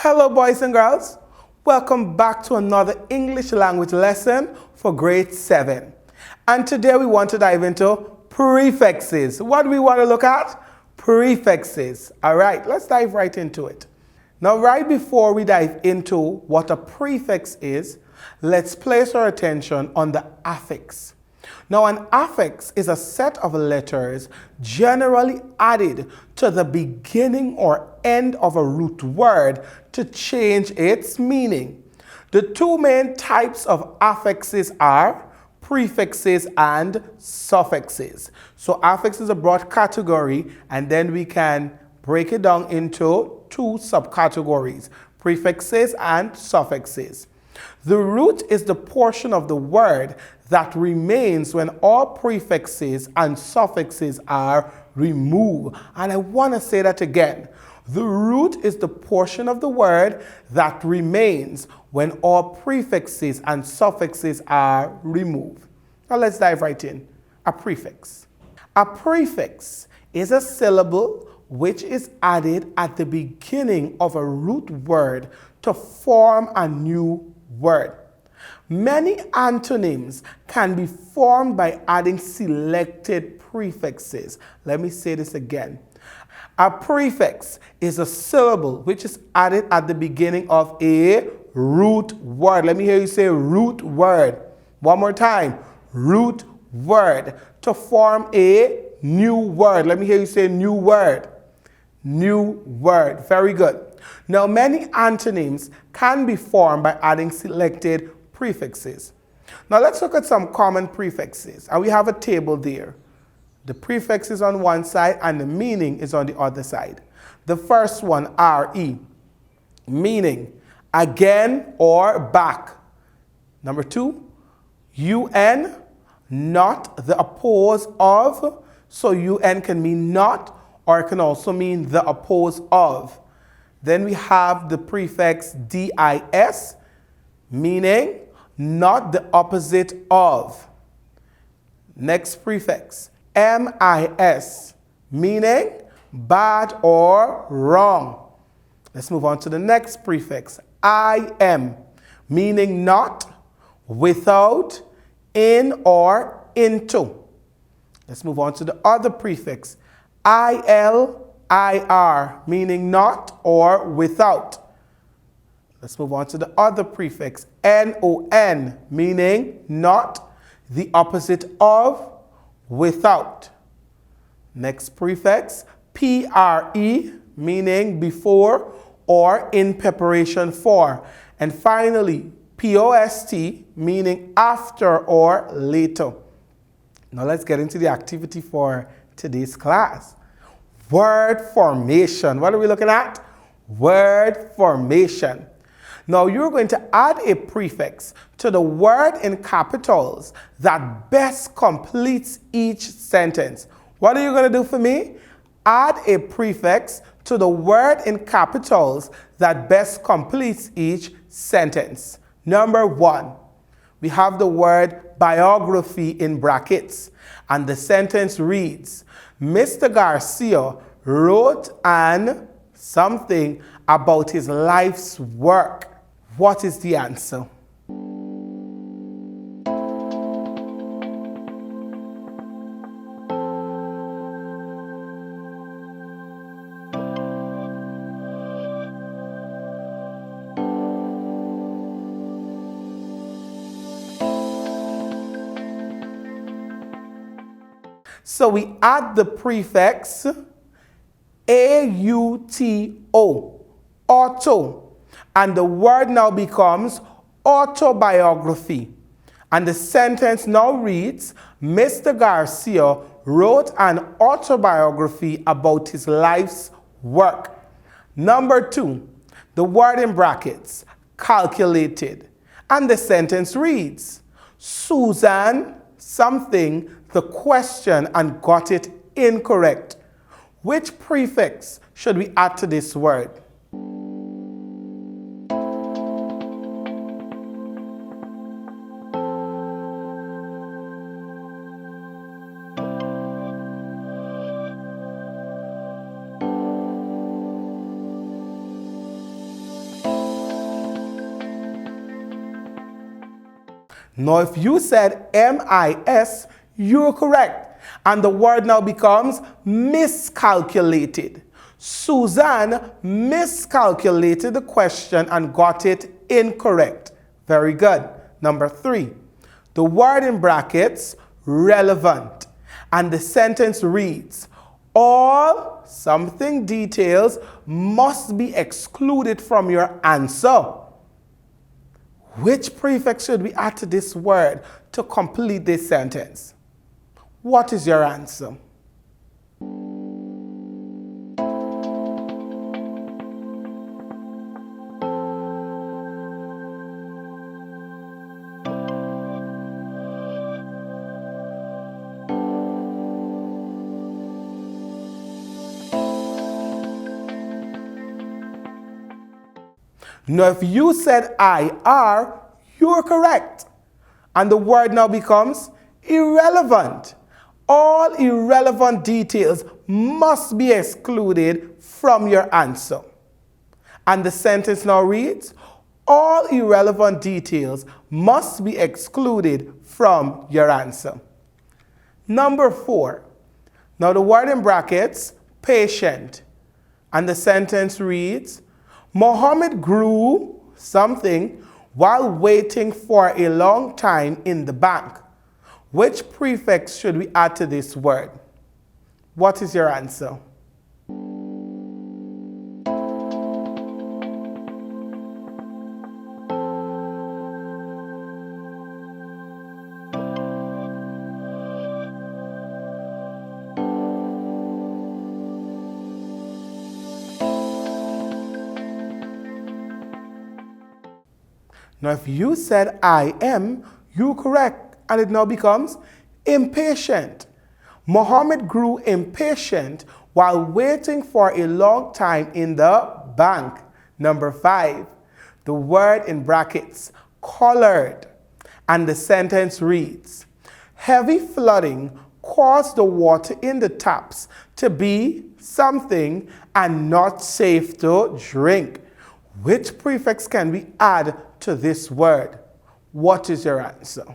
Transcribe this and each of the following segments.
Hello boys and girls, welcome back to another English language lesson for grade 7. And today we want to dive into prefixes. What do we want to look at? Prefixes. Alright, let's dive right into it. Now right before we dive into what a prefix is, let's place our attention on the affix. Now an affix is a set of letters generally added to the beginning or end of a root word to change its meaning. The two main types of affixes are prefixes and suffixes. So affix is a broad category, and then we can break it down into two subcategories, prefixes and suffixes. The root is the portion of the word that remains when all prefixes and suffixes are removed. And I want to say that again. The root is the portion of the word that remains when all prefixes and suffixes are removed. Now let's dive right in. A prefix. A prefix is a syllable which is added at the beginning of a root word to form a new word. Many antonyms can be formed by adding selected prefixes. Let me say this again. A prefix is a syllable which is added at the beginning of a root word. Let me hear you say root word. One more time. Root word. To form a new word. Let me hear you say new word. New word. Very good. Now, many antonyms can be formed by adding selected prefixes. Now, let's look at some common prefixes. And we have a table there. The prefix is on one side and the meaning is on the other side. The first one, re, meaning again or back. Number 2, un, not, the oppose of. So un can mean not, or it can also mean the oppose of. Then we have the prefix dis, meaning not the opposite of. Next prefix, mis, meaning bad or wrong. Let's move on to the next prefix, im, meaning not, without, in or into. Let's move on to the other prefix, ir, meaning not or without. Let's move on to the other prefix, non, meaning not, the opposite of, without. Next prefix, pre, meaning before or in preparation for. And finally, post, meaning after or later. Now let's get into the activity for today's class. Word formation. What are we looking at? Word formation. Now you're going to add a prefix to the word in capitals that best completes each sentence. What are you going to do for me? Add a prefix to the word in capitals that best completes each sentence. Number 1, we have the word biography in brackets, and the sentence reads, Mr. Garcia wrote an something about his life's work. What is the answer? So we add the prefix auto, auto. And the word now becomes autobiography. And the sentence now reads, Mr. Garcia wrote an autobiography about his life's work. Number 2, the word in brackets, calculated. And the sentence reads, Susan something the question and got it incorrect. Which prefix should we add to this word? Now, if you said MIS, you're correct. And the word now becomes miscalculated. Susan miscalculated the question and got it incorrect. Very good. Number 3, the word in brackets, relevant. And the sentence reads, all something details must be excluded from your answer. Which prefix should we add to this word to complete this sentence? What is your answer? Now, if you said IR, you're correct. And the word now becomes irrelevant. All irrelevant details must be excluded from your answer. And the sentence now reads, all irrelevant details must be excluded from your answer. Number 4, now the word in brackets, patient. And the sentence reads, Muhammad grew something while waiting for a long time in the bank. Which prefix should we add to this word? What is your answer? Now, if you said I am, you're correct, and it now becomes impatient. Muhammad grew impatient while waiting for a long time in the bank. Number 5, the word in brackets, colored. And the sentence reads, heavy flooding caused the water in the taps to be something and not safe to drink. Which prefix can we add to this word? What is your answer?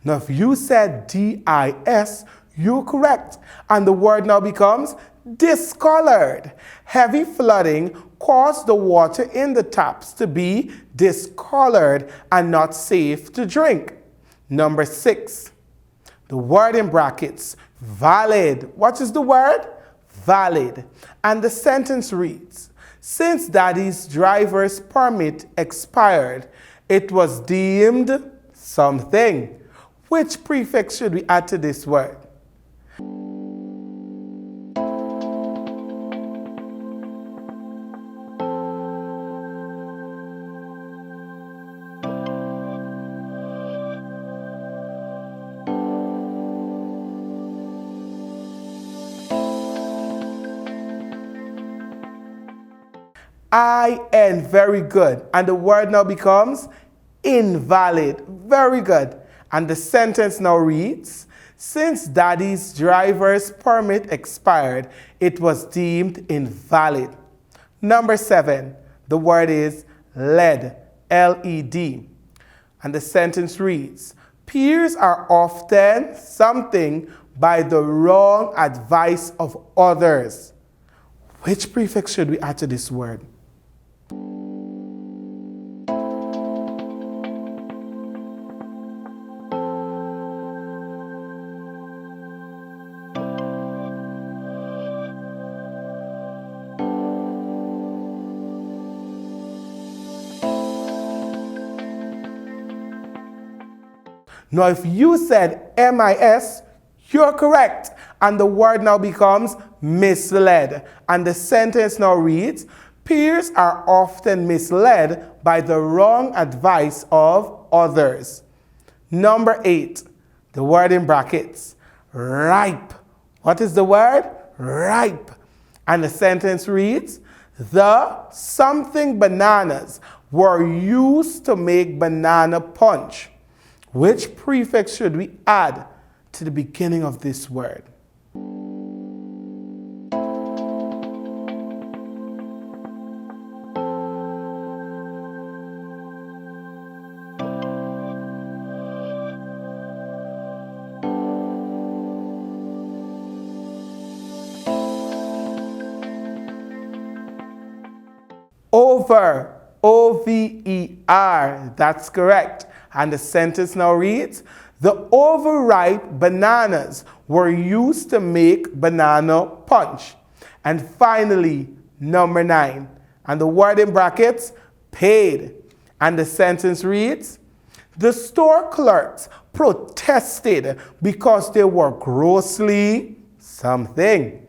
Now, if you said DIS, you're correct. And the word now becomes discolored. Heavy flooding caused the water in the taps to be discolored and not safe to drink. Number 6, the word in brackets, valid. What is the word? Valid. And the sentence reads, since Daddy's driver's permit expired, it was deemed something. Which prefix should we add to this word? IN, very good. And the word now becomes invalid. Very good. And the sentence now reads, since Daddy's driver's permit expired, it was deemed invalid. Number 7, the word is LED, LED. And the sentence reads, peers are often something by the wrong advice of others. Which prefix should we add to this word? Now, if you said MIS, you're correct. And the word now becomes misled. And the sentence now reads, peers are often misled by the wrong advice of others. Number 8, the word in brackets, ripe. What is the word? Ripe. And the sentence reads, the something bananas were used to make banana punch. Which prefix should we add to the beginning of this word? Over. O-V-E-R. That's correct. And the sentence now reads, the overripe bananas were used to make banana punch. And finally, number 9. And the word in brackets, paid. And the sentence reads, the store clerks protested because they were grossly something.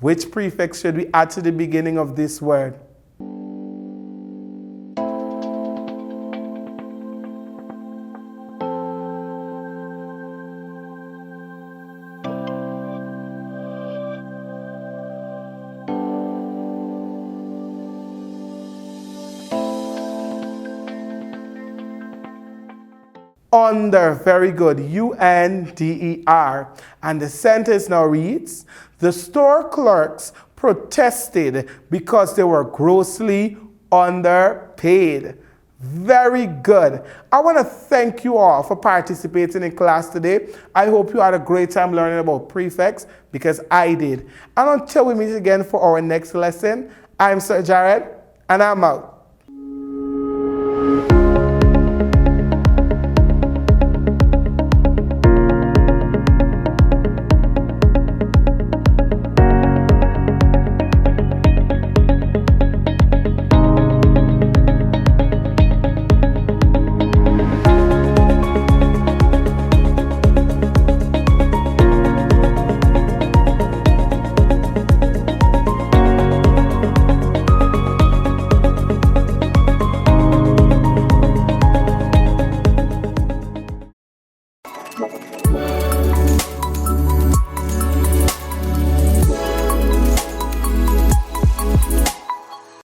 Which prefix should we add to the beginning of this word? Under. Very good. U-N-D-E-R. And the sentence now reads, the store clerks protested because they were grossly underpaid. Very good. I want to thank you all for participating in class today. I hope you had a great time learning about prefix, because I did. And until we meet again for our next lesson, I'm Sir Jared, and I'm out.